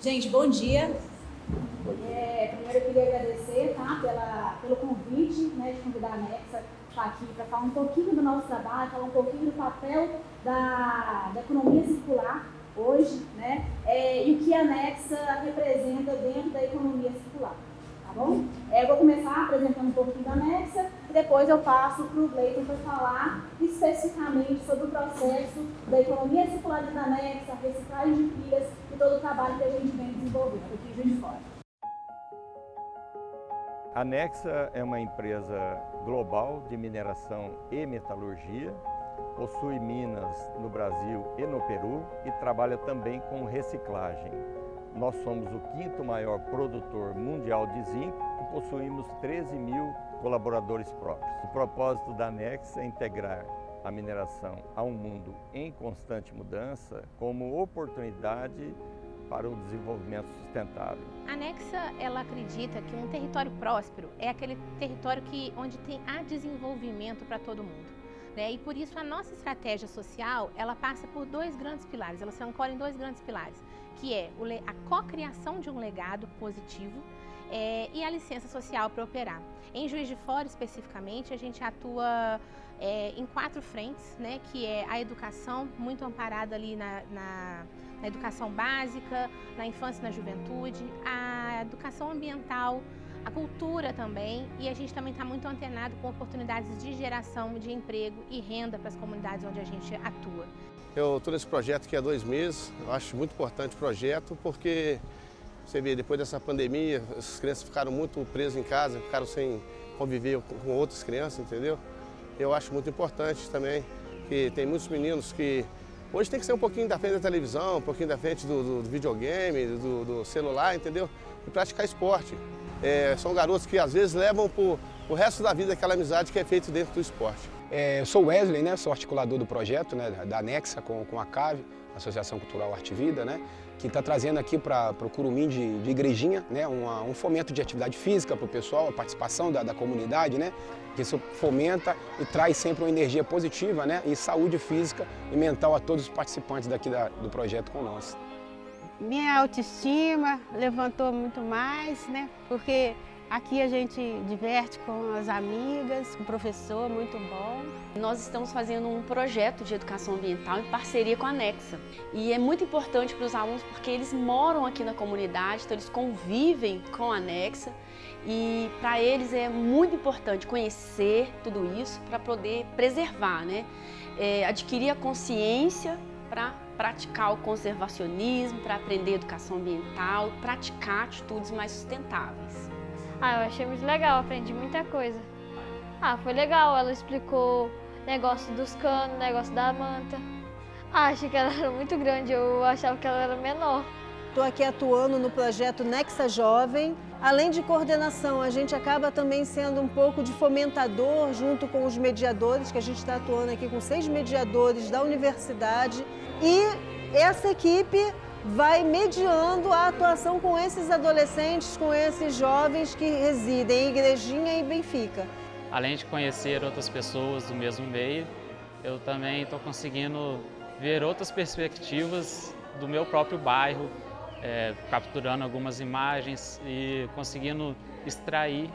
Gente, bom dia. Primeiro eu queria agradecer pelo convite, né, de convidar a Nexa para estar aqui para falar um pouquinho do nosso trabalho, falar um pouquinho do papel da economia circular hoje, né, e o que a Nexa representa dentro da economia circular. Tá bom? Eu vou começar apresentando um pouquinho da Nexa e depois eu passo para o Gleiton para falar especificamente sobre o processo da economia circular da Nexa, reciclagem de pilhas e todo o trabalho que a gente vem desenvolvendo aqui em Juiz de Fora. A Nexa é uma empresa global de mineração e metalurgia, possui minas no Brasil e no Peru e trabalha também com reciclagem. Nós somos o 5º maior produtor mundial de zinco e possuímos 13 mil colaboradores próprios. O propósito da Nexa é integrar a mineração a um mundo em constante mudança como oportunidade para o desenvolvimento sustentável. A Nexa, ela acredita que um território próspero é aquele território onde há desenvolvimento para todo mundo. E por isso a nossa estratégia social, ela passa por 2 grandes pilares, ela se ancora em 2 grandes pilares, que é a cocriação de um legado positivo e a licença social para operar. Em Juiz de Fora, especificamente, a gente atua em 4 frentes, né, que é a educação, muito amparada ali na educação básica, na infância e na juventude, a educação ambiental, a cultura também, e a gente também está muito antenado com oportunidades de geração de emprego e renda para as comunidades onde a gente atua. Eu estou nesse projeto aqui há 2 meses, eu acho muito importante o projeto porque, você vê, depois dessa pandemia, as crianças ficaram muito presas em casa, ficaram sem conviver com outras crianças, entendeu? Eu acho muito importante também que tem muitos meninos que hoje tem que ser um pouquinho da frente da televisão, um pouquinho da frente do videogame, do celular, entendeu? E praticar esporte. São garotos que às vezes levam o resto da vida aquela amizade que é feita dentro do esporte. Eu sou o Wesley, né? Sou articulador do projeto, né? Da Nexa com a CAV, Associação Cultural Arte Vida, né? Que está trazendo aqui para o Curumim de Igrejinha, né? Um fomento de atividade física para o pessoal, a participação da comunidade, né? Que isso fomenta e traz sempre uma energia positiva, né? E saúde física e mental a todos os participantes daqui do projeto com nós. Minha autoestima levantou muito mais, né? Porque aqui a gente diverte com as amigas, com o professor, muito bom. Nós estamos fazendo um projeto de educação ambiental em parceria com a Nexa. E é muito importante para os alunos porque eles moram aqui na comunidade, então eles convivem com a Nexa. E para eles é muito importante conhecer tudo isso para poder preservar, né? Adquirir a consciência para praticar o conservacionismo, para aprender educação ambiental, praticar atitudes mais sustentáveis. Eu achei muito legal, aprendi muita coisa. Foi legal, ela explicou o negócio dos canos, o negócio da manta. Achei que ela era muito grande, eu achava que ela era menor. Estou aqui atuando no projeto Nexa Jovem. Além de coordenação, a gente acaba também sendo um pouco de fomentador junto com os mediadores, que a gente está atuando aqui com 6 mediadores da universidade. E essa equipe vai mediando a atuação com esses adolescentes, com esses jovens que residem em Igrejinha e Benfica. Além de conhecer outras pessoas do mesmo meio, eu também estou conseguindo ver outras perspectivas do meu próprio bairro, capturando algumas imagens e conseguindo extrair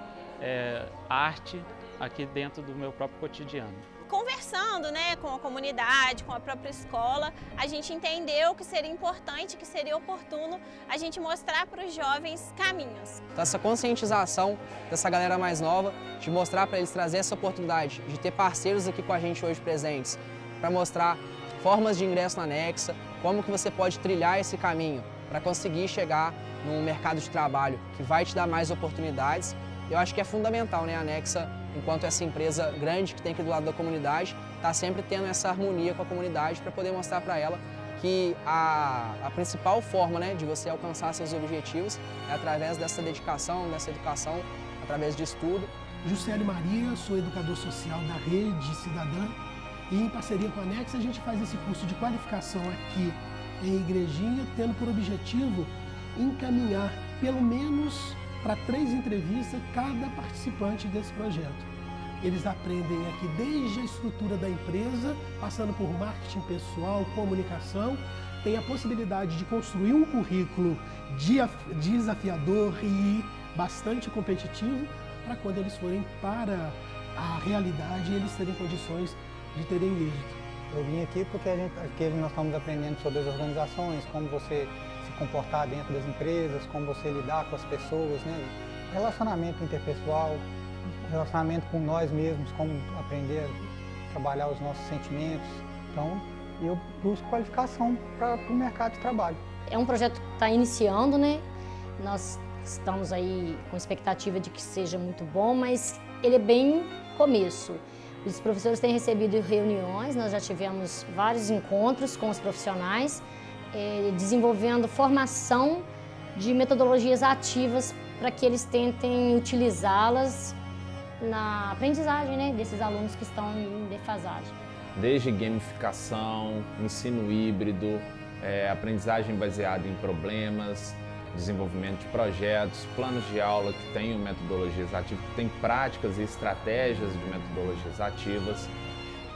arte aqui dentro do meu próprio cotidiano. Conversando, né, com a comunidade, com a própria escola, a gente entendeu que seria importante, que seria oportuno a gente mostrar para os jovens caminhos. Essa conscientização dessa galera mais nova, de mostrar para eles trazer essa oportunidade de ter parceiros aqui com a gente hoje presentes, para mostrar formas de ingresso na Nexa, como que você pode trilhar esse caminho para conseguir chegar num mercado de trabalho que vai te dar mais oportunidades. Eu acho que é fundamental, né, a Nexa, enquanto essa empresa grande que tem aqui do lado da comunidade, está sempre tendo essa harmonia com a comunidade para poder mostrar para ela que a principal forma, né, de você alcançar seus objetivos é através dessa dedicação, dessa educação, através de estudo. Juscelia Maria, sou educador social da Rede Cidadã e em parceria com a Nexa a gente faz esse curso de qualificação aqui em Igrejinha, tendo por objetivo encaminhar pelo menos para 3 entrevistas cada participante desse projeto. Eles aprendem aqui desde a estrutura da empresa, passando por marketing pessoal, comunicação tem a possibilidade de construir um currículo desafiador e bastante competitivo para quando eles forem para a realidade eles terem condições de terem êxito. Eu vim aqui porque aqui nós estamos aprendendo sobre as organizações, como você se comportar dentro das empresas, como você lidar com as pessoas, né? Relacionamento interpessoal, relacionamento com nós mesmos, como aprender a trabalhar os nossos sentimentos. Então, eu busco qualificação para o mercado de trabalho. É um projeto que está iniciando, né? Nós estamos aí com expectativa de que seja muito bom, mas ele é bem começo. Os professores têm recebido reuniões, nós já tivemos vários encontros com os profissionais, desenvolvendo formação de metodologias ativas para que eles tentem utilizá-las na aprendizagem, né, desses alunos que estão em defasagem. Desde gamificação, ensino híbrido, aprendizagem baseada em problemas, desenvolvimento de projetos, planos de aula que tenham metodologias ativas, que têm práticas e estratégias de metodologias ativas.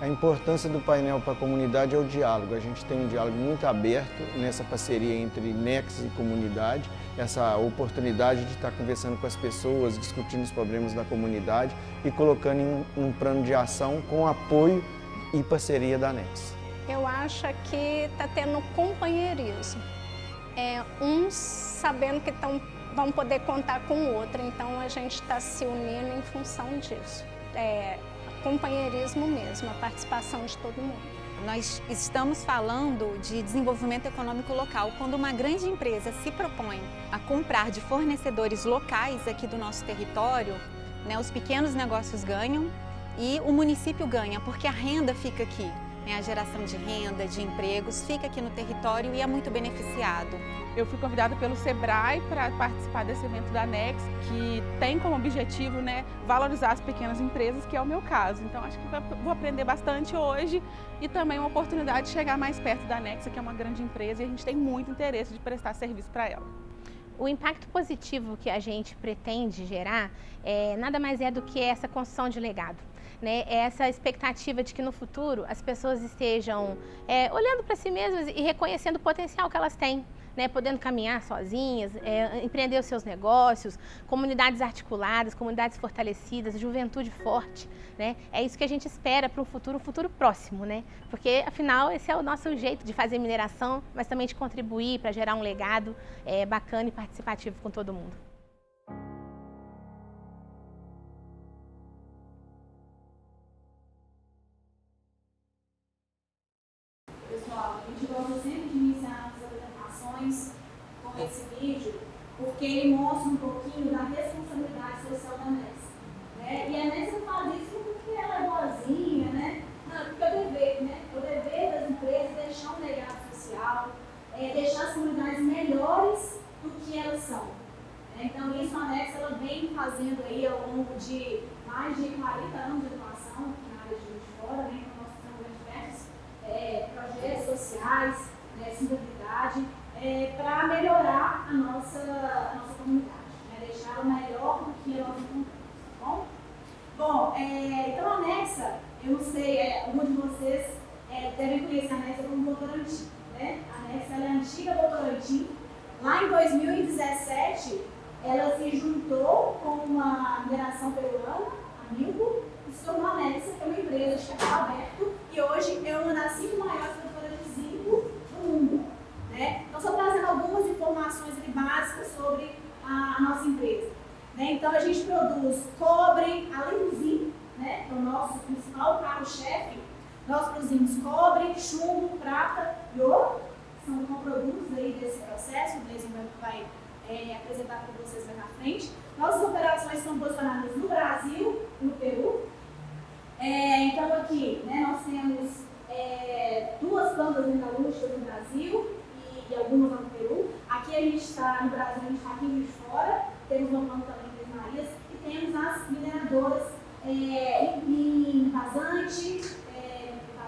A importância do painel para a comunidade é o diálogo. A gente tem um diálogo muito aberto nessa parceria entre Nexa e comunidade, essa oportunidade de estar conversando com as pessoas, discutindo os problemas da comunidade e colocando em um plano de ação com apoio e parceria da Nexa. Eu acho que está tendo companheirismo. Uns sabendo que vão poder contar com o outro, então a gente está se unindo em função disso. Companheirismo mesmo, a participação de todo mundo. Nós estamos falando de desenvolvimento econômico local. Quando uma grande empresa se propõe a comprar de fornecedores locais aqui do nosso território, né, os pequenos negócios ganham e o município ganha, porque a renda fica aqui. A geração de renda, de empregos, fica aqui no território e é muito beneficiado. Eu fui convidada pelo Sebrae para participar desse evento da Nexa, que tem como objetivo, né, valorizar as pequenas empresas, que é o meu caso. Então acho que vou aprender bastante hoje e também uma oportunidade de chegar mais perto da Nexa, que é uma grande empresa e a gente tem muito interesse de prestar serviço para ela. O impacto positivo que a gente pretende gerar nada mais é do que essa construção de legado. Né, essa expectativa de que no futuro as pessoas estejam olhando para si mesmas e reconhecendo o potencial que elas têm, né, podendo caminhar sozinhas, empreender os seus negócios, comunidades articuladas, comunidades fortalecidas, juventude forte. Né, é isso que a gente espera para um futuro próximo, né, porque afinal esse é o nosso jeito de fazer mineração, mas também de contribuir para gerar um legado bacana e participativo com todo mundo. A gente gosta sempre de iniciar as apresentações com esse vídeo, porque ele mostra um pouquinho da responsabilidade social da Nexa. Né? E a Nexa faz isso porque ela é boazinha, né? Não, porque é o dever, né? É o dever das empresas deixar um legado social, deixar as comunidades melhores do que elas são. Então isso a Nexa ela vem fazendo aí ao longo de mais de 40 anos de atuação na área de Juiz de Fora, né? Então nós temos diversos projetos sociais, sustentabilidade, para melhorar a nossa comunidade, né? Deixá-la melhor do que nós encontramos, tá bom? Bom, então a Nexa, eu não sei, alguns de vocês devem conhecer a Nexa como Votorantim, né? A Nexa ela é a antiga Votorantim. Lá em 2017, ela se juntou com uma mineração peruana, a Milgo, e se tornou a Nexa, que é uma empresa de capital aberto, e hoje é uma das 5 maiores produtoras de zinco do mundo. Né? Então, só trazendo algumas informações básicas sobre a nossa empresa. Né? Então, a gente produz cobre, além do zinco, né? Que é o nosso principal carro-chefe, nós produzimos cobre, chumbo, prata e ouro, são produtos aí desse processo, o Gleison vai apresentar para vocês mais na frente. Nossas operações estão posicionadas no Brasil e no Peru. Então aqui, né, nós temos 2 plantas metalúrgicas no Brasil e algumas lá no Peru. Aqui a gente está no Brasil, a gente está aqui em Juiz de Fora, temos uma planta também em Três Marias e temos as mineradoras em Vazante,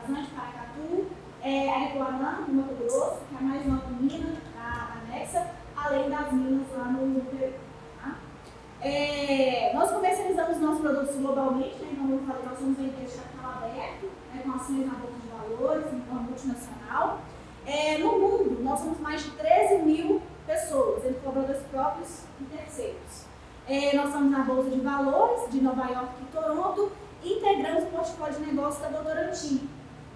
Paracatu, a Ecoanã, no Mato Grosso, que é a mais nova mina da Nexa, além das minas lá no Peru. Tá? Nós comercializamos nossos produtos globalmente, né? Então, eu falei, nós somos uma empresa de capital aberto, com ações na bolsa de valores, então multinacional. No mundo, nós somos mais de 13 mil pessoas, entre colaboradores próprios e terceiros. Nós estamos na Bolsa de Valores de Nova York e Toronto e integramos o portfólio de negócios da Votorantim.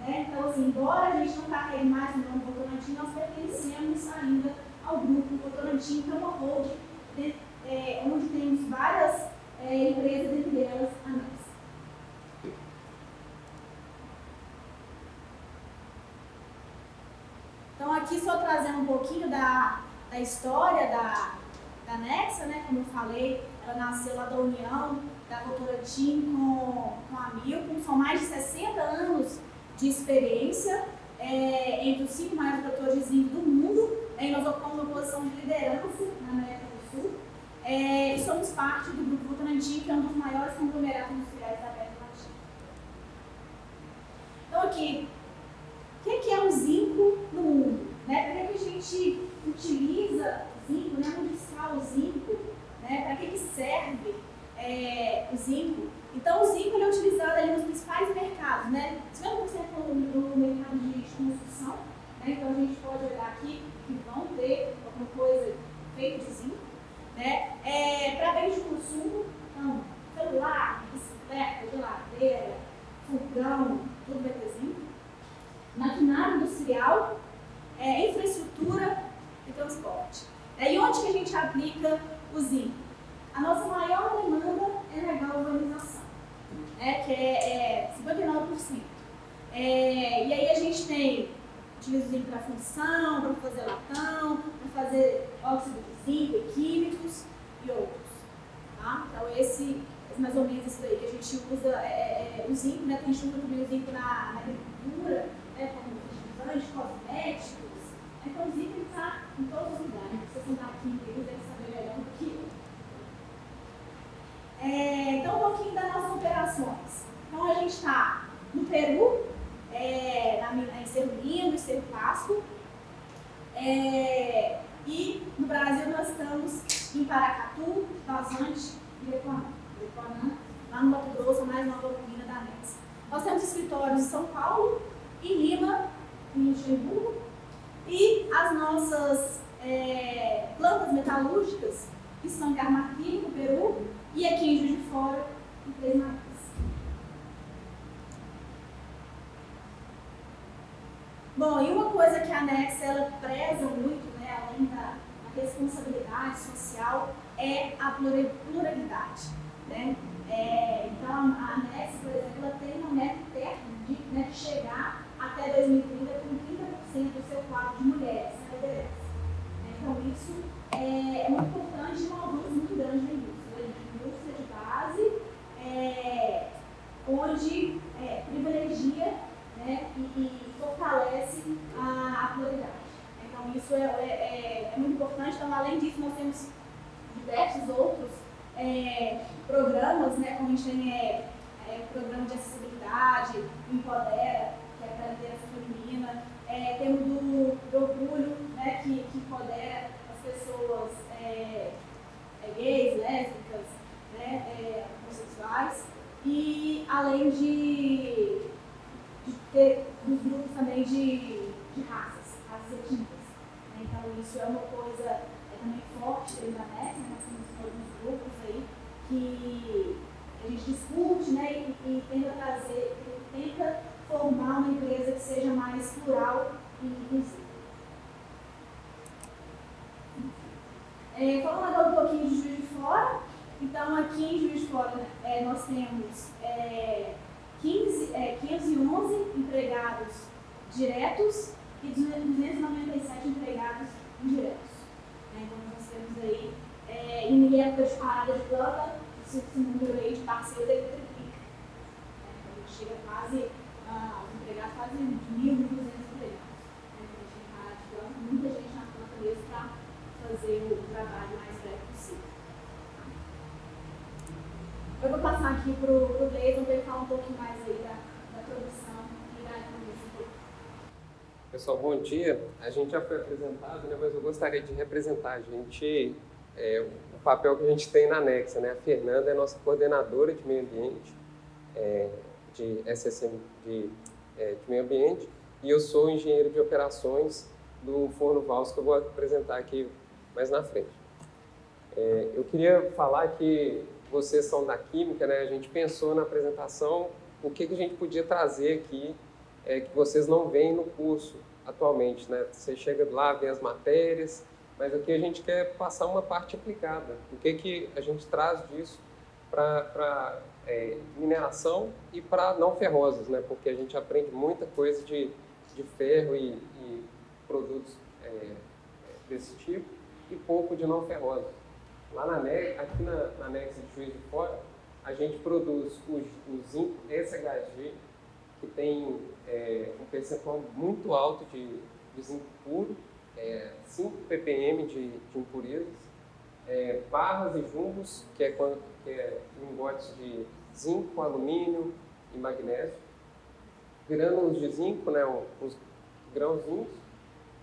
Então, assim, embora a gente não carregue mais o nome Votorantim, nós pertencemos ainda ao grupo Votorantim, que é uma holding onde temos várias empresas, entre elas a Nexa. Então, aqui só trazendo um pouquinho da história da Nexa, né? Como eu falei, ela nasceu lá da união da Votorantim com a Milcom. São mais de 60 anos de experiência entre os 5 maiores produtores de zinco do mundo. Nós ocupamos uma posição de liderança na América do Sul. E somos parte do Grupo Votorantim, que é um dos maiores conglomerados industriais da América Latina. Então, aqui, o que é o zinco no mundo? Para que a gente utiliza o zinco? Onde está o zinco? Para que serve o zinco? Então, o zinco ele é utilizado ali nos principais mercados, 50% no mercado de construção. Então, a gente pode olhar aqui que vão ter alguma coisa feita de zinco. Para bens de consumo, então, celular, bicicleta, geladeira, fogão, tudo vai ter zinco. Maquinário industrial, infraestrutura e transporte. E onde que a gente aplica o zinco? A nossa maior demanda é na galvanização, que é 59%. E aí a gente utiliza o zinco para função, para fazer latão, para fazer óxido de zinco e químicos e outros. Tá? Então esse mais ou menos isso daí que a gente usa o zinco, a gente usa também o zinco na agricultura, como fertilizante, cosméticos. Então o zinco está em todos os lugares. Se você sentar aqui em Peru, deve saber melhor do que eu. Então, um pouquinho das nossas operações. Então, a gente está no Peru, em Cerro Lindo e Cerro Pasco. E no Brasil, nós estamos em Paracatu, Vazante e Equanã, lá no Mato Grosso, mais nova usina da Nexa. Nós temos escritórios em São Paulo, em Lima, em Luxemburgo, e as nossas plantas metalúrgicas que são em Carmarquim, no Peru, e aqui em Juiz de Fora, em Três Marias. Bom, e uma coisa que a Nexa ela preza muito, além da responsabilidade social, é a pluralidade. Então, a Nexa, por exemplo, ela tem uma meta interna de chegar até 2030 com 30% do seu quadro de mulheres na liderança. Então, isso é muito importante e um avanço muito grande na indústria de base, onde privilegia e fortalece a pluralidade. Então, isso é muito importante. Então, além disso, nós temos diversos outros programas, como a gente tem o programa de acessibilidade, o Empodera, que é para a liderança feminina, temos do orgulho, que empodera as pessoas gays, lésbicas, homossexuais, e além de ter dos grupos também de raças etnias. Então, isso é uma coisa também forte dentro da Nexa, nós temos alguns grupos aí que a gente discute e tenta formar uma empresa que seja mais plural e inclusiva. Falando agora um pouquinho de Juiz de Fora, então aqui em Juiz de Fora nós temos 511 empregados diretos e 297 empregados indiretos. Então nós temos aí, em época de parada de planta, esse número aí de parceiros ele triplica. Então a gente chega quase, os empregados quase 1.200 empregados. Então a gente tem parada de planta, muita gente na planta mesmo para fazer o trabalho mais breve possível. Eu vou passar aqui para o Gleison para ele falar um pouquinho mais aí da produção e da economia. Pessoal, bom dia. A gente já foi apresentado, mas eu gostaria de representar a gente, o papel que a gente tem na Nexa. A Fernanda é nossa coordenadora de meio ambiente, de SSM de meio ambiente, e eu sou engenheiro de operações do forno Valls, que eu vou apresentar aqui mais na frente. Eu queria falar que vocês são da Química, né? A gente pensou na apresentação o que a gente podia trazer aqui, que vocês não veem no curso atualmente, né? Você chega lá, vê as matérias, mas aqui a gente quer passar uma parte aplicada. O que a gente traz disso para mineração e para não ferrosos, né? Porque a gente aprende muita coisa de ferro e produtos desse tipo e pouco de não ferrosos. Lá aqui na Nexa de Juiz de Fora, a gente produz o zinco SHG, que tem um percentual muito alto de zinco puro, 5 ppm de impurezas, barras e jumbos, que é lingotes de zinco, alumínio e magnésio, grânulos de zinco, né, os grãozinhos,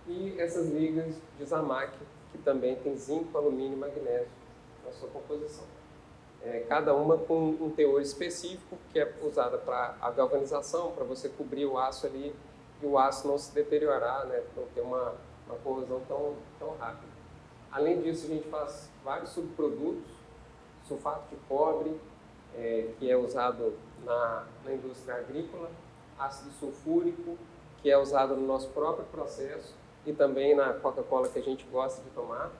e essas ligas de Zamac, que também tem zinco, alumínio e magnésio na sua composição. Cada uma com um teor específico, que é usada para a galvanização, para você cobrir o aço ali e o aço não se deteriorar, né, não ter uma corrosão tão rápida. Além disso, a gente faz vários subprodutos, sulfato de cobre, que é usado na indústria agrícola, ácido sulfúrico, que é usado no nosso próprio processo e também na Coca-Cola que a gente gosta de tomar,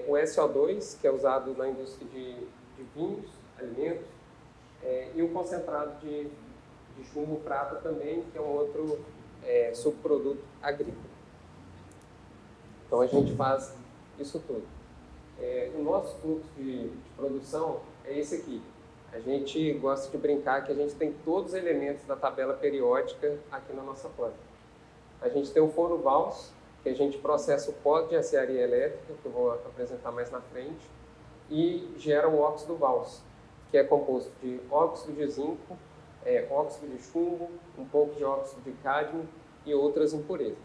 o SO2, que é usado na indústria de vinhos, alimentos, e o concentrado de chumbo prata também, que é um outro subproduto agrícola. Então a gente faz isso tudo. O nosso fluxo de produção é esse aqui. A gente gosta de brincar que a gente tem todos os elementos da tabela periódica aqui na nossa planta. A gente tem o forno Valls, que a gente processa o pó de aciaria elétrica, que eu vou apresentar mais na frente, e gera o óxido Valls, que é composto de óxido de zinco, óxido de chumbo, um pouco de óxido de cádmio e outras impurezas.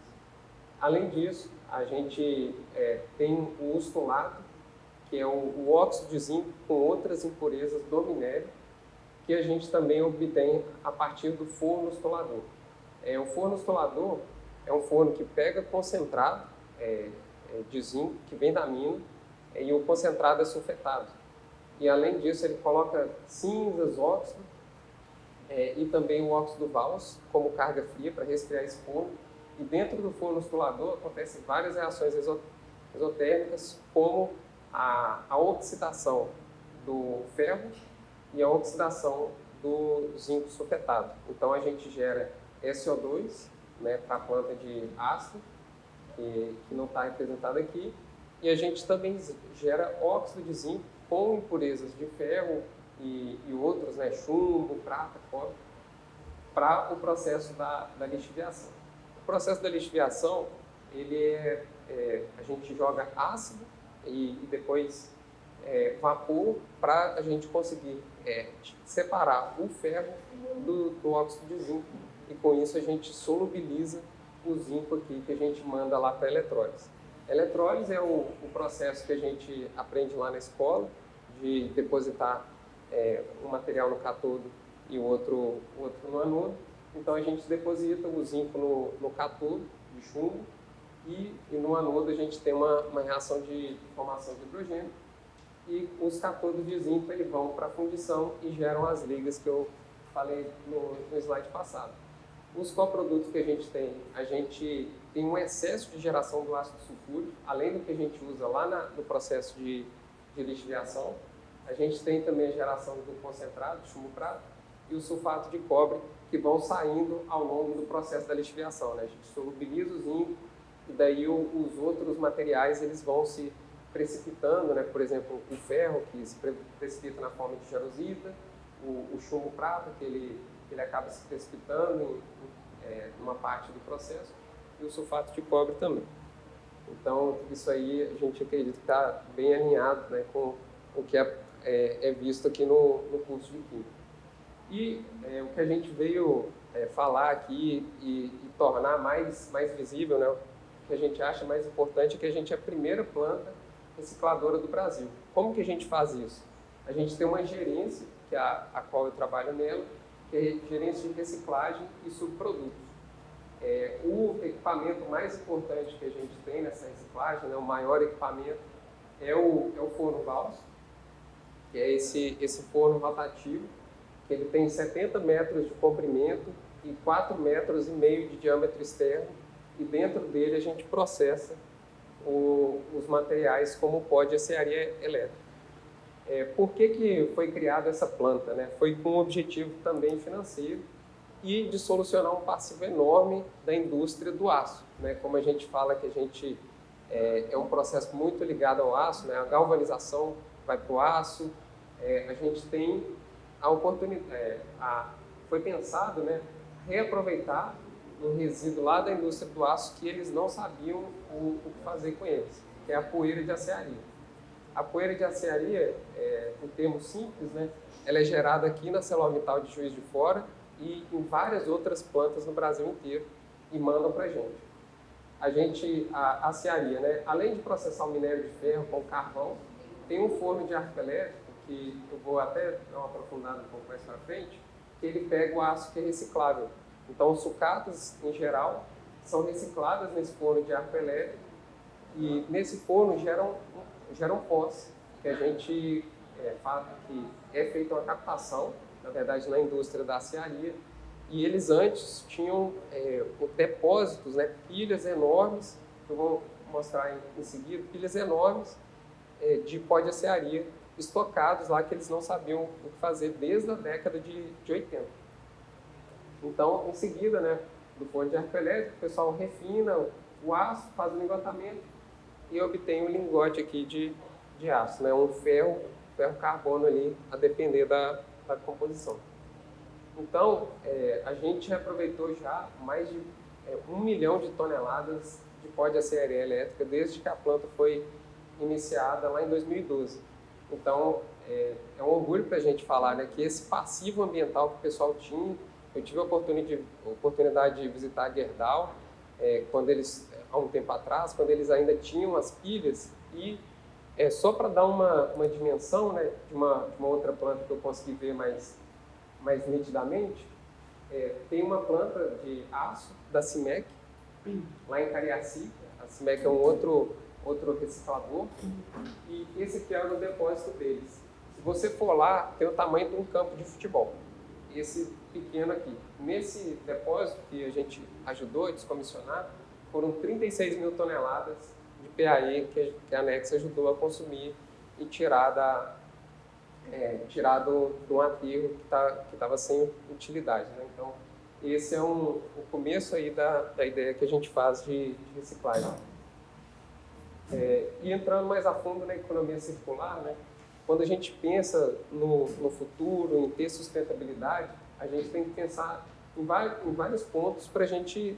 Além disso, a gente tem o ustolato, que é o óxido de zinco com outras impurezas do minério, que a gente também obtém a partir do forno ustolador. O forno ustolador é um forno que pega concentrado de zinco, que vem da mina, e o concentrado é sulfetado. E além disso, ele coloca cinzas, óxido, e também o óxido Valls como carga fria para resfriar esse forno. E dentro do forno ustolador acontecem várias reações exotérmicas, como a oxidação do ferro e a oxidação do zinco sulfetado. Então a gente gera SO2, né, para a planta de ácido, que não está representado aqui, e a gente também gera óxido de zinco com impurezas de ferro e outros, né, chumbo, prata, cobre, para o processo da lixiviação. O processo da lixiviação, a gente joga ácido e depois vapor para a gente conseguir separar o ferro do óxido de zinco, e com isso a gente solubiliza o zinco aqui que a gente manda lá para a eletrólise. A eletrólise é o processo que a gente aprende lá na escola, de depositar um material no cátodo e o outro no anodo. Então a gente deposita o zinco no cátodo de chumbo e no anodo a gente tem uma reação de formação de hidrogênio, e os cátodos de zinco eles vão para a fundição e geram as ligas que eu falei no slide passado. Os coprodutos que a gente tem um excesso de geração do ácido sulfúrico, além do que a gente usa lá no processo de lixiviação. A gente tem também a geração do concentrado, chumbo prata, e o sulfato de cobre, que vão saindo ao longo do processo da lixiviação, né? A gente solubiliza o zinco, e daí os outros materiais eles vão se precipitando, né? Por exemplo, o ferro, que se precipita na forma de jarosita, o chumbo prata, que ele acaba se precipitando em uma parte do processo, e o sulfato de cobre também. Então, isso aí a gente acredita que está bem alinhado, né, com o que é visto aqui no curso de Química. E o que a gente veio falar aqui e tornar mais visível, né, o que a gente acha mais importante é que a gente é a primeira planta recicladora do Brasil. Como que a gente faz isso? A gente tem uma gerência, que é a qual eu trabalho nela, que é gerência de reciclagem e subprodutos. O equipamento mais importante que a gente tem nessa reciclagem, né, o maior equipamento, é o forno Valls, que é esse forno rotativo, que ele tem 70 metros de comprimento e 4,5 metros de diâmetro externo, e dentro dele a gente processa os materiais como o pó de acearia elétrica. Por que foi criada essa planta, né? Foi com um objetivo também financeiro e de solucionar um passivo enorme da indústria do aço, né? Como a gente fala que a gente é um processo muito ligado ao aço, né? A galvanização vai para o aço, a gente tem a oportunidade, foi pensado, né, reaproveitar um resíduo lá da indústria do aço que eles não sabiam o que fazer com eles, que é a poeira de acearia. A poeira de acearia, em termos simples, né, ela é gerada aqui na ArcelorMittal de Juiz de Fora e em várias outras plantas no Brasil inteiro e mandam para a gente. A acearia, né, além de processar o minério de ferro com carvão, tem um forno de arco elétrico, que eu vou até dar uma aprofundada um pouco mais para frente, que ele pega o aço que é reciclável. Então, sucatas, em geral, são recicladas nesse forno de arco elétrico e nesse forno geram pós, que a gente que é feita uma captação, na verdade, na indústria da acearia, e eles antes tinham depósitos, né, pilhas enormes, que eu vou mostrar em seguida, pilhas enormes de pó de acearia estocados lá que eles não sabiam o que fazer desde a década de 80. Então, em seguida, né, do forno de arco elétrico, o pessoal refina o aço, faz o lingotamento e obtém um lingote aqui de aço, né, um ferro carbono ali, a depender da composição. Então, a gente aproveitou já mais de 1 milhão de toneladas de pó de acearia elétrica desde que a planta foi iniciada lá em 2012. Então, é um orgulho para a gente falar, né, que esse passivo ambiental que o pessoal tinha, eu tive a oportunidade de visitar a Gerdau, quando eles, há um tempo atrás, quando eles ainda tinham as pilhas, e só para dar uma dimensão, né, de uma outra planta que eu consegui ver mais nitidamente, tem uma planta de aço da CIMEC, lá em Cariacica. A CIMEC é um outro reciclador, e esse aqui é o depósito deles. Se você for lá, tem o tamanho de um campo de futebol, esse pequeno aqui. Nesse depósito que a gente ajudou a descomissionar, foram 36 mil toneladas de PAE que a Nexa ajudou a consumir e tirar de um aterro que estava sem utilidade, né? Então, esse é o começo aí da ideia que a gente faz de reciclagem. E entrando mais a fundo na economia circular, né, quando a gente pensa no futuro, em ter sustentabilidade, a gente tem que pensar em vários pontos para a gente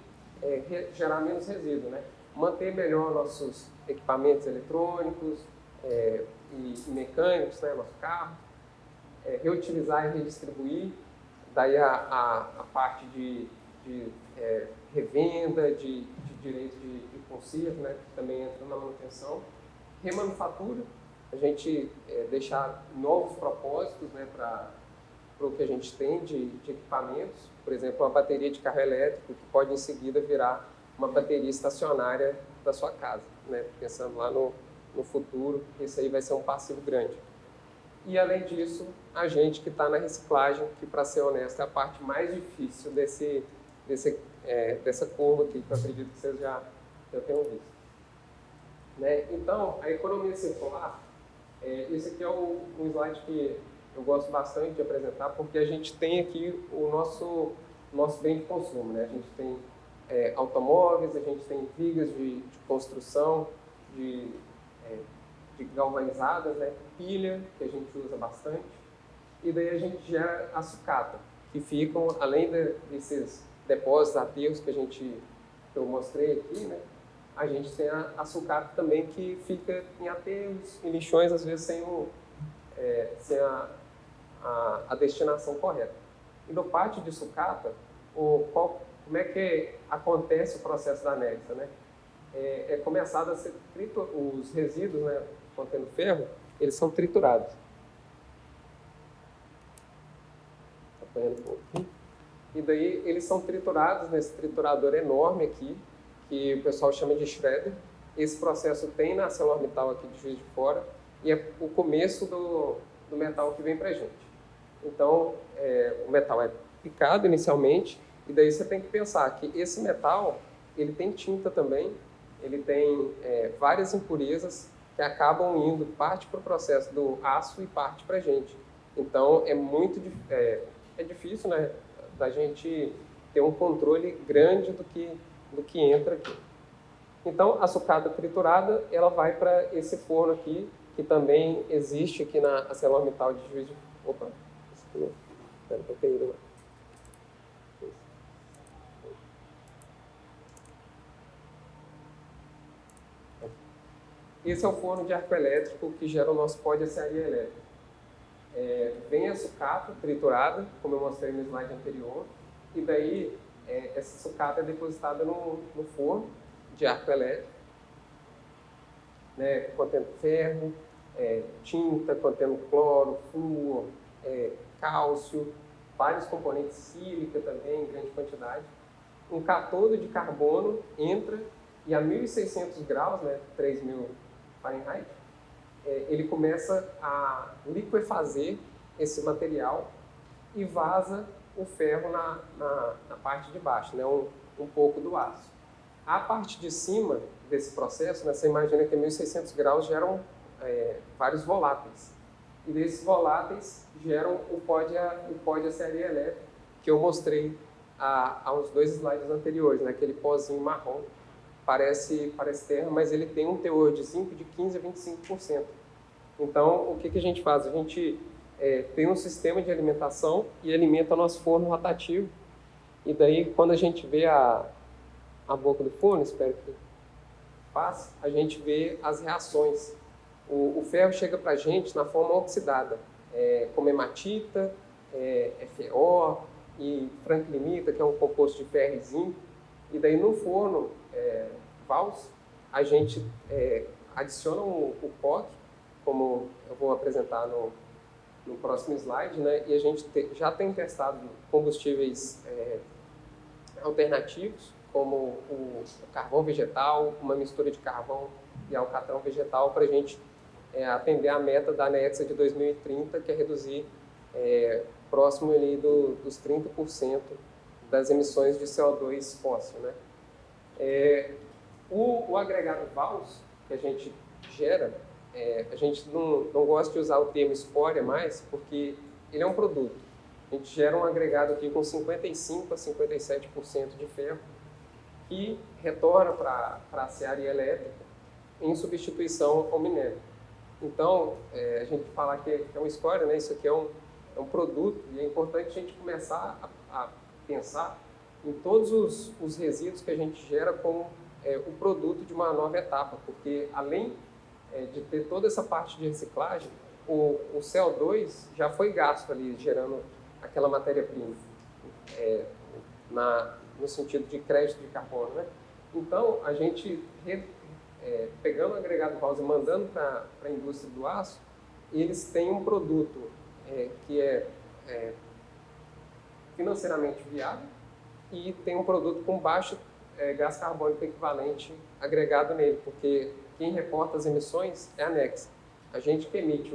gerar menos resíduo, né? Manter melhor nossos equipamentos eletrônicos e mecânicos, né, nosso carro, reutilizar e redistribuir, daí a parte de revenda, de direito de conservo, né, que também entra na manutenção. Remanufatura, a gente deixar novos propósitos, né, para o que a gente tem de equipamentos, por exemplo, uma bateria de carro elétrico que pode em seguida virar uma bateria estacionária da sua casa, né, pensando lá no futuro, esse aí vai ser um passivo grande. E além disso, a gente que está na reciclagem, que para ser honesto é a parte mais difícil dessa curva aqui, que eu acredito que vocês já tenham visto. Né? Então, a economia circular, esse aqui é um slide que eu gosto bastante de apresentar, porque a gente tem aqui o nosso bem de consumo. Né? A gente tem automóveis, a gente tem vigas de construção, de galvanizadas, né? Pilha, que a gente usa bastante, e daí a gente gera a sucata, que ficam, além desses depósitos, aterros que eu mostrei aqui, né? A gente tem a sucata também, que fica em aterros, em lixões, às vezes sem a destinação correta. E no pátio de sucata, como é que acontece o processo da Nexa, né? Começado a ser os resíduos, né, contendo ferro, eles são triturados. Apanhando um pouquinho. e daí eles são triturados nesse triturador enorme aqui, que o pessoal chama de shredder. Esse processo tem na ArcelorMittal aqui de Juiz de Fora, e é o começo do metal que vem para a gente. Então, o metal é picado inicialmente, e daí você tem que pensar que esse metal, ele tem tinta também, ele tem várias impurezas que acabam indo parte para o processo do aço e parte para a gente. Então, é difícil, né, da gente ter um controle grande do que entra aqui. Então, a sucata triturada, ela vai para esse forno aqui, que também existe aqui na ArcelorMittal de Juiz de Fora. Opa, isso aqui não. Espera que eu tenho ido lá. Esse é o forno de arco elétrico que gera o nosso pó de aciaria elétrica. Vem a sucata triturada, como eu mostrei no slide anterior, e daí essa sucata é depositada no forno de arco elétrico, né, contendo ferro, tinta, contendo cloro, flúor, cálcio, vários componentes, sílica também, em grande quantidade. Um cátodo de carbono entra e a 1.600 graus, né, 3.000 Fahrenheit, ele começa a liquefazer esse material e vaza o ferro na parte de baixo, né, um pouco do aço. A parte de cima desse processo, né, você imagina que a 1.600 graus geram vários voláteis. E desses voláteis geram o pó de aciaria elétrica, que eu mostrei há uns 2 slides anteriores, né, aquele pozinho marrom. Parece terra, mas ele tem um teor de zinco de 15% a 25%. Então, o que a gente faz? A gente tem um sistema de alimentação e alimenta o nosso forno rotativo. E daí, quando a gente vê a boca do forno, espero que passe, a gente vê as reações. O ferro chega para a gente na forma oxidada, como hematita, FeO e franklinita, que é um composto de ferro e zinco. E daí, no forno Vals, a gente adiciona o POC, como eu vou apresentar no próximo slide, né? E a gente já tem testado combustíveis alternativos, como o carvão vegetal, uma mistura de carvão e alcatrão vegetal, para a gente atender a meta da Nexa de 2030, que é reduzir próximo ali dos 30% das emissões de CO2 fóssil, né? O agregado Vals que a gente gera, a gente não gosta de usar o termo escória mais, porque ele é um produto. A gente gera um agregado aqui com 55% a 57% de ferro, que retorna para a aciaria elétrica em substituição ao minério. Então, a gente falar que é uma escória, né? Isso aqui é um produto, e é importante a gente começar a pensar em todos os resíduos que a gente gera como o produto de uma nova etapa, porque além de ter toda essa parte de reciclagem, o CO2 já foi gasto ali, gerando aquela matéria-prima, no sentido de crédito de carbono, né? Então, a gente, pegando o agregado Vals e mandando para a indústria do aço, eles têm um produto que é financeiramente viável e tem um produto com baixo gás carbônico equivalente agregado nele, porque quem reporta as emissões é a Nexa. A gente que emite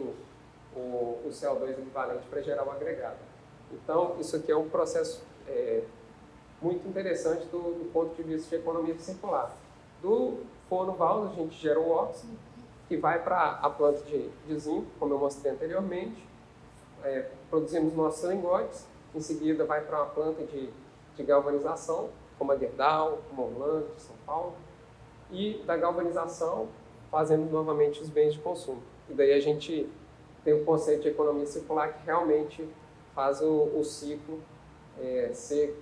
o CO2 equivalente para gerar o agregado. Então, isso aqui é um processo muito interessante do ponto de vista de economia circular. Do forno Vals, a gente gera o óxido, que vai para a planta de zinco, como eu mostrei anteriormente. Produzimos nossos lingotes, em seguida vai para uma planta de galvanização, como a Gerdau, como a Orlando, de São Paulo. E da galvanização, fazemos novamente os bens de consumo. E daí a gente tem o conceito de economia circular, que realmente faz o ciclo ser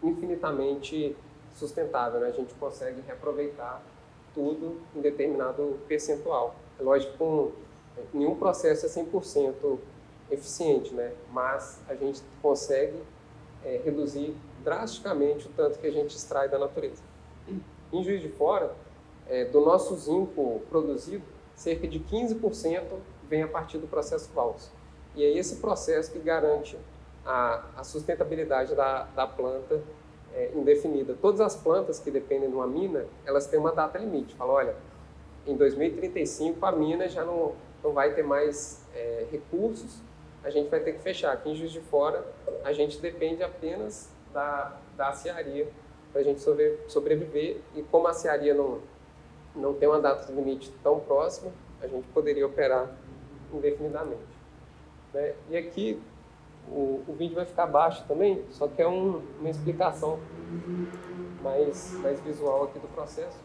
infinitamente sustentável, né? A gente consegue reaproveitar tudo em determinado percentual. É lógico que nenhum processo é 100% eficiente, né? Mas a gente consegue reduzir drasticamente o tanto que a gente extrai da natureza. Em Juiz de Fora, do nosso zinco produzido, cerca de 15% vem a partir do processo Vals. E é esse processo que garante a sustentabilidade da planta indefinida. Todas as plantas que dependem de uma mina, elas têm uma data limite. Fala, olha, em 2035 a mina já não vai ter mais recursos, a gente vai ter que fechar. Aqui em Juiz de Fora, a gente depende apenas da aciaria para a gente sobreviver, e como a aciaria não tem uma data limite tão próxima, a gente poderia operar indefinidamente. Né? E aqui o vídeo vai ficar baixo também, só que é uma explicação mais visual aqui do processo.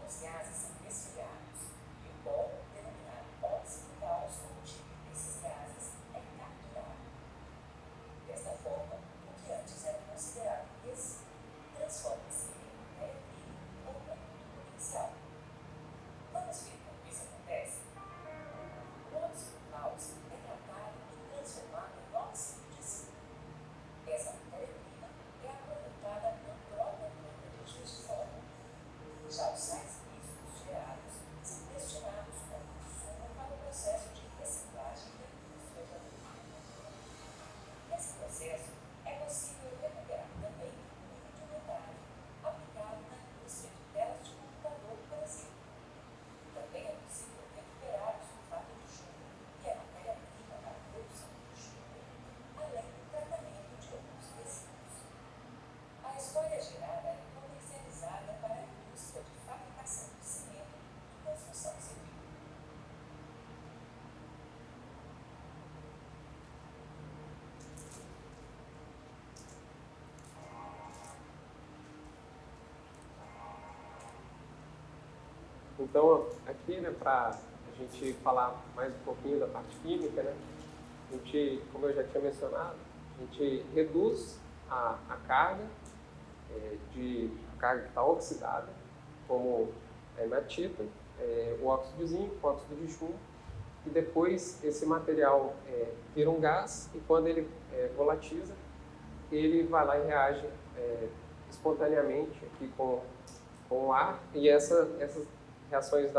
Os gases são resfriados e o pó, denominado óxido cáustic contido nesses gases, é capturado. Desta forma, o que antes era considerado resíduo transforma-se em microplástico ou produto potencial. Vamos ver como isso acontece? O óxido cáustic é tratado e transformado em óxido de zinco. Essa matéria-prima é aproveitada na própria planta de Juiz de Fora. Já os sais gerados são destinados como insumo para o processo de reciclagem da indústria de alumínio. Nesse processo, é possível recuperar também muito metálico aplicado na indústria de telas de computador, por exemplo. Também é possível recuperar o sulfato de chumbo, que é a matéria-prima para a produção de chumbo, além do tratamento de alguns resíduos. A escolha gerada é comercializada para a indústria de fabricação de cimento e construção civil. Então, aqui, né, para a gente falar mais um pouquinho da parte química, né, a gente, como eu já tinha mencionado, a gente reduz a carga, a carga que está oxidada, como a hematita, o óxido de zinco, o óxido de chumbo, e depois esse material vira um gás, e quando ele volatiza, ele vai lá e reage espontaneamente aqui com o ar, e essas reações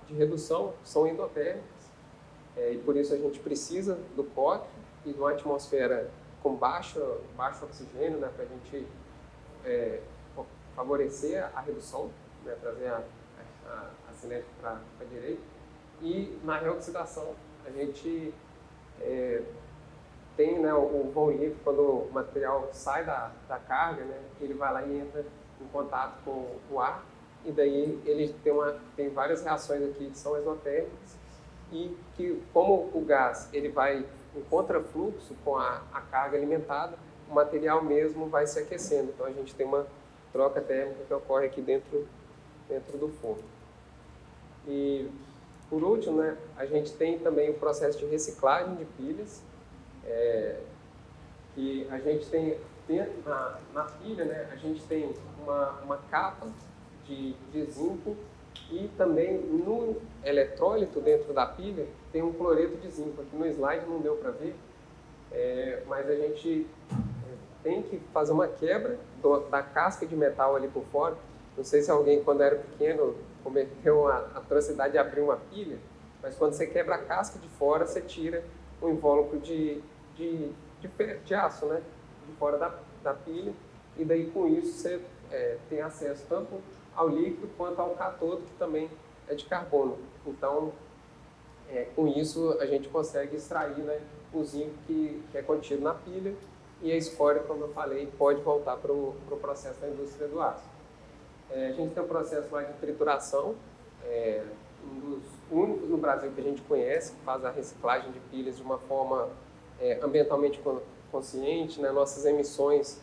de redução são endotérmicas, e por isso a gente precisa do POC e de uma atmosfera com baixo oxigênio, né, para a gente favorecer a redução, né, trazer a cinética para a direita. E na reoxidação a gente tem, né, o vão livre, quando o material sai da carga, né, ele vai lá e entra em contato com o ar, e daí ele tem várias reações aqui que são exotérmicas, e que, como o gás ele vai em contrafluxo com a carga alimentada, o material mesmo vai se aquecendo. Então a gente tem uma troca térmica que ocorre aqui dentro do forno. E por último, né, a gente tem também o processo de reciclagem de pilhas, que a gente tem na pilha, né, a gente tem uma capa de zinco, e também no eletrólito dentro da pilha tem um cloreto de zinco. Aqui no slide não deu para ver, mas a gente tem que fazer uma quebra da casca de metal ali por fora. Não sei se alguém, quando era pequeno, cometeu a atrocidade de abrir uma pilha, mas quando você quebra a casca de fora, você tira o invólucro de aço, né? de fora da pilha, e daí com isso você tem acesso tanto ao líquido quanto ao cátodo, que também é de carbono. Então, com isso a gente consegue extrair, né, o zinco que é contido na pilha, e a escória, como eu falei, pode voltar para o processo da indústria do aço. A gente tem um processo lá de trituração, um dos únicos no Brasil que a gente conhece, que faz a reciclagem de pilhas de uma forma ambientalmente consciente, né? Nossas emissões,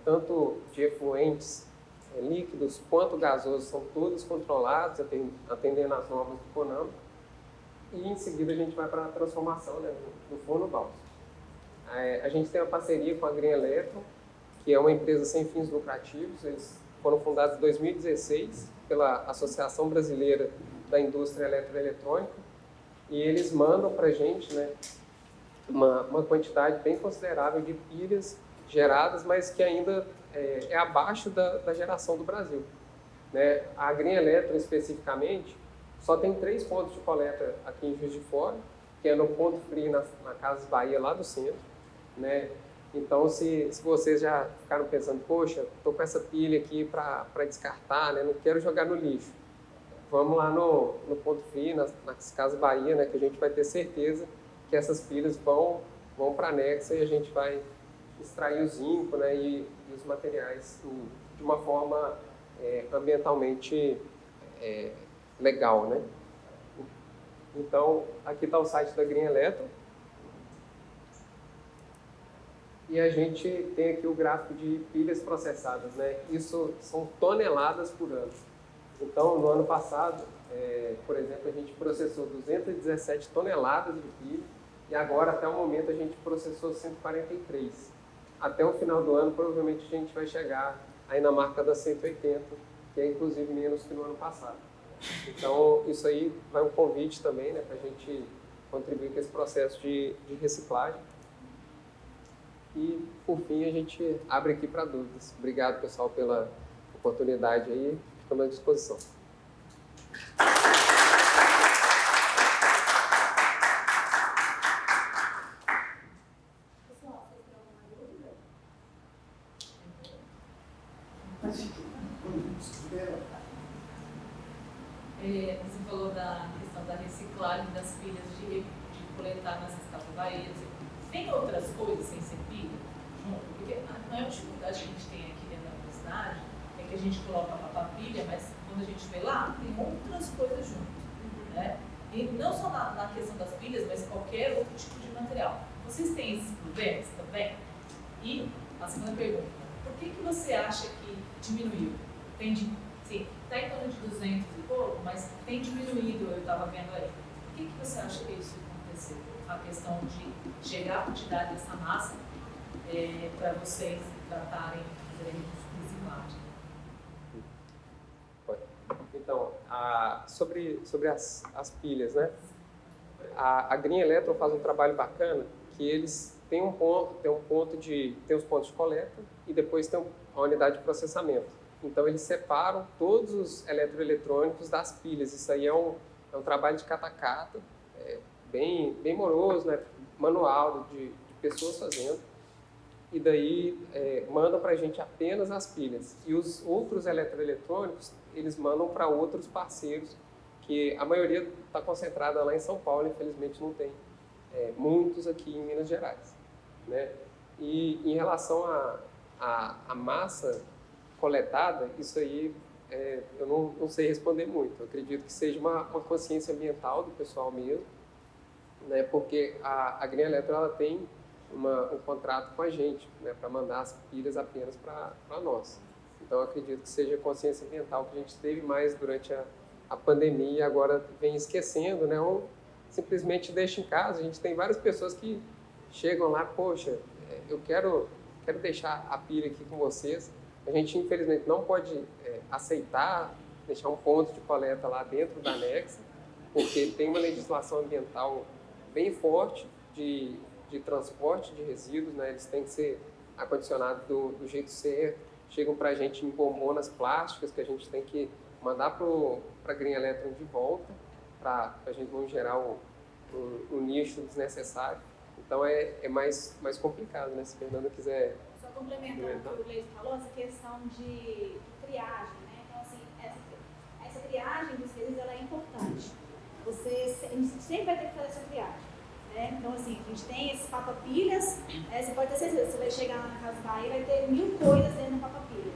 tanto de efluentes líquidos quanto gasosos, são todas controladas, atendendo às normas do CONAMA, e em seguida a gente vai para a transformação, né, do forno báltico. A gente tem uma parceria com a Green Electron, que é uma empresa sem fins lucrativos. Eles foram fundados em 2016 pela Associação Brasileira da Indústria Eletroeletrônica, e eles mandam para a gente, né, uma quantidade bem considerável de pilhas geradas, mas que ainda é abaixo da geração do Brasil, né? A Green Electron, especificamente, só tem 3 pontos de coleta aqui em Juiz de Fora, que é no Ponto Frio, na Casas Bahia, lá do centro, né? Então, se vocês já ficaram pensando, poxa, estou com essa pilha aqui para descartar, né? Não quero jogar no lixo. Vamos lá no Ponto Frio, nas Casas Bahia, né? Que a gente vai ter certeza que essas pilhas vão para a Nexa, e a gente vai extrair o zinco, né? E os materiais de uma forma ambientalmente legal, né? Então, aqui está o site da Green Electron. E a gente tem aqui o gráfico de pilhas processadas, né? Isso são toneladas por ano. Então, no ano passado, por exemplo, a gente processou 217 toneladas de pilha, e agora, até o momento, a gente processou 143. Até o final do ano, provavelmente, a gente vai chegar aí na marca das 180, que é inclusive menos que no ano passado. Então, isso aí vai um convite também, né, para a gente contribuir com esse processo de reciclagem. E, por fim, a gente abre aqui para dúvidas. Obrigado, pessoal, pela oportunidade aí. Estamos à disposição. Você falou da questão da reciclagem das pilhas de coletar nas Casas Bahia. Tem outras coisas sem ser pilha? Porque a maior dificuldade que a gente tem aqui dentro da universidade é que a gente coloca a pilha, mas quando a gente vê lá, tem outras coisas junto, né? E não só na questão das pilhas, mas qualquer outro tipo de material. Vocês têm esses problemas também? E a segunda pergunta, por que você acha que diminuiu? Sim, está em torno de 200 e pouco, mas tem diminuído, eu estava vendo aí. Por que você acha que isso aconteceu? A questão de chegar a quantidade dessa massa para vocês tratarem, fazerem reciclagem. Então, sobre as pilhas, né? A Green Electron faz um trabalho bacana, que eles têm tem os pontos de coleta e depois tem a unidade de processamento. Então, eles separam todos os eletroeletrônicos das pilhas. Isso aí é um trabalho de catacata, bem moroso, né? Manual de pessoas fazendo. E daí mandam para a gente apenas as pilhas. E os outros eletroeletrônicos, eles mandam para outros parceiros, que a maioria está concentrada lá em São Paulo, infelizmente não tem muitos aqui em Minas Gerais, né? E em relação à massa coletada, isso aí eu não sei responder muito. Eu acredito que seja uma consciência ambiental do pessoal mesmo, né? Porque a Green Electron ela tem um contrato com a gente, né, para mandar as pilhas apenas para nós. Então, eu acredito que seja a consciência ambiental que a gente teve mais durante a pandemia e agora vem esquecendo, né, ou simplesmente deixa em casa. A gente tem várias pessoas que chegam lá, poxa, eu quero deixar a pilha aqui com vocês. A gente, infelizmente, não pode aceitar deixar um ponto de coleta lá dentro da Nexa, porque tem uma legislação ambiental bem forte de transporte de resíduos, né? Eles têm que ser acondicionados do jeito certo, chegam para a gente em bombonas plásticas que a gente tem que mandar para a Green Electron de volta, para a gente não gerar um nicho desnecessário. Então é mais complicado, né? Se o Fernando quiser... Só complementando o que o Leite falou, essa questão de triagem, né? Então, assim, essa triagem dos resíduos, ela é importante. A gente sempre vai ter que fazer essa triagem. Né? Então, assim, a gente tem esses papapilhas, você pode ter certeza, você vai chegar lá na Casa Bahia, vai ter 1000 coisas dentro do papapilhas.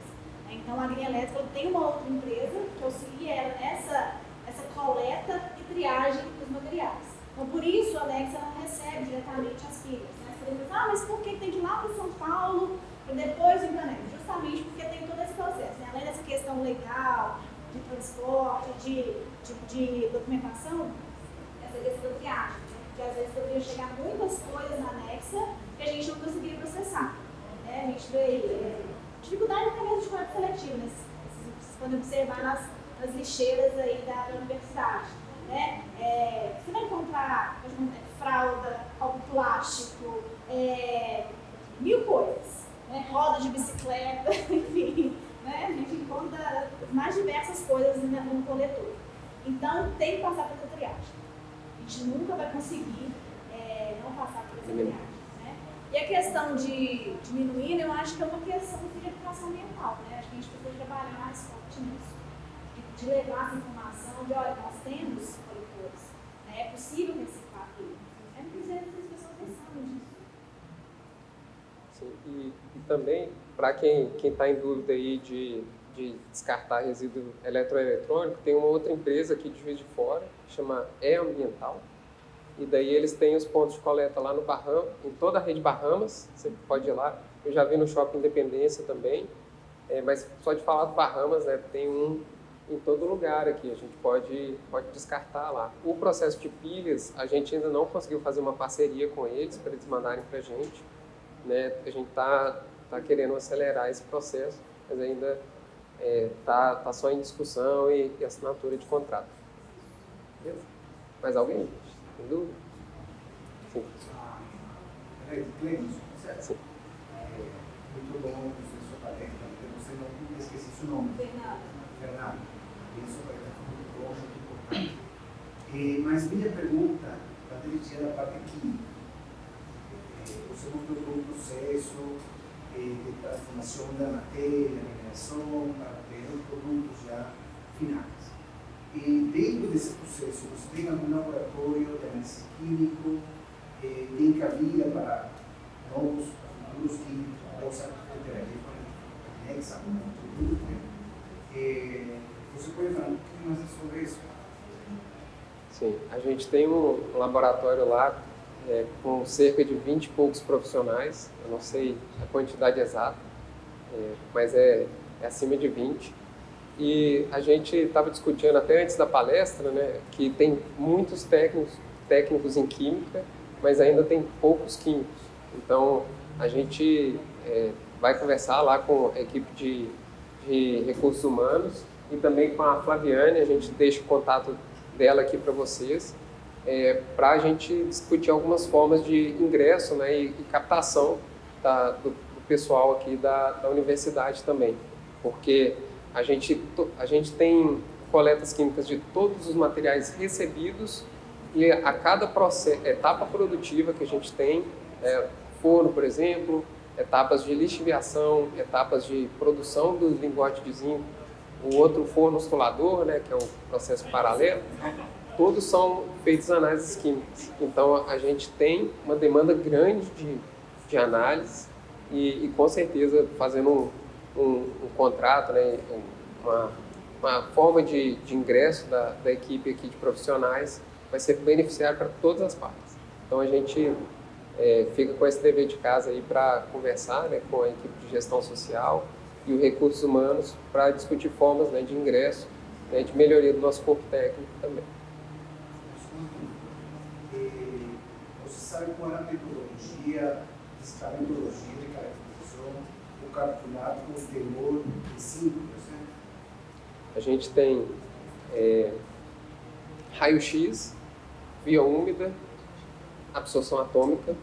Então, a Green Elétrica tem uma outra empresa que auxilia ela nessa coleta e triagem dos materiais. Então, por isso, a Nexa não recebe diretamente as pilhas. Né? Você diz, mas por que tem que ir lá para São Paulo para depois ir para a Nexa? Justamente porque tem todo esse processo. Né? Além dessa questão legal, de transporte, de documentação, essa questão da triagem. Né? Porque às vezes poderiam chegar muitas coisas na Nexa que a gente não conseguia processar. Né? A gente vê dificuldade até mesmo de coleta seletiva, né? Vocês podem observar nas lixeiras aí da universidade. Né? Você vai encontrar, por exemplo, fralda, copo plástico, 1000 coisas. Né? Roda de bicicleta, enfim. Né? A gente encontra mais diversas coisas no coletor. Então, tem que passar por essa triagem. A gente nunca vai conseguir não passar por essa triagem. Né? E a questão de diminuir, eu acho que é uma questão de educação ambiental. Né? Acho que a gente precisa trabalhar mais forte nisso. De levar essa informação de, olha, nós temos coletores. Né? É possível reciclar aquilo. É preciso que as pessoas pensam disso. Sim, e também, para quem está em dúvida aí de descartar resíduo eletroeletrônico, tem uma outra empresa aqui de Juiz de Fora, que chama E-Ambiental, e daí eles têm os pontos de coleta lá no Bahamas, em toda a rede Bahamas, você pode ir lá. Eu já vi no Shopping Independência também, mas só de falar do Bahamas, né, tem um em todo lugar aqui, a gente pode descartar lá. O processo de pilhas, a gente ainda não conseguiu fazer uma parceria com eles, para eles mandarem para a gente, né? A gente está querendo acelerar esse processo, mas ainda tá só em discussão e assinatura de contrato. Beleza? Mais alguém? Tem dúvida? Sim. Sim. Muito bom a sua palestra, você não esqueci seu nome. Fernando. Isso vai estar muito bom, muito importante. Mas minha pergunta está dirigida à parte química. Você mostrou todo o processo de transformação da matéria, mineração, para ter os produtos já finais. E dentro desse processo, você tem algum laboratório de análise químico, tem cabida para novos futuros químicos, possa interagir com a Nexa, com o produto. Você pode falar um pouquinho mais sobre isso? Sim, a gente tem um laboratório lá com cerca de 20 e poucos profissionais, eu não sei a quantidade exata, mas é acima de 20. E a gente estava discutindo até antes da palestra, né, que tem muitos técnicos em química, mas ainda tem poucos químicos. Então, a gente vai conversar lá com a equipe de recursos humanos e também com a Flaviane, a gente deixa o contato dela aqui para vocês, para a gente discutir algumas formas de ingresso, né, e captação do pessoal aqui da universidade também, porque a gente tem coletas químicas de todos os materiais recebidos e a cada etapa produtiva que a gente tem, forno, por exemplo, etapas de lixiviação, etapas de produção do lingote de zinco, o outro forno oscilador, né, que é o processo paralelo, todos são feitos análises químicas. Então, a gente tem uma demanda grande de análise e com certeza, fazendo um contrato, né, uma forma de ingresso da equipe aqui de profissionais, vai ser beneficiário para todas as partes. Então, a gente fica com esse dever de casa aí para conversar, né, com a equipe de gestão social e os recursos humanos para discutir formas, né, de ingresso, né, de melhoria do nosso corpo técnico também. Você sabe qual é a metodologia, essa metodologia de caracterização, o calculado com o teor de 5%? A gente tem raio-x, via úmida, absorção atômica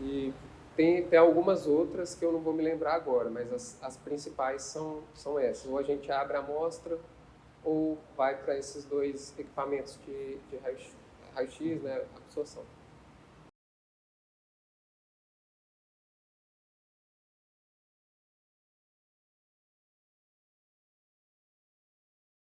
e tem algumas outras que eu não vou me lembrar agora, mas as principais são essas. Ou a gente abre a amostra ou vai para esses dois equipamentos de raio-x, raio-x, né, absorção.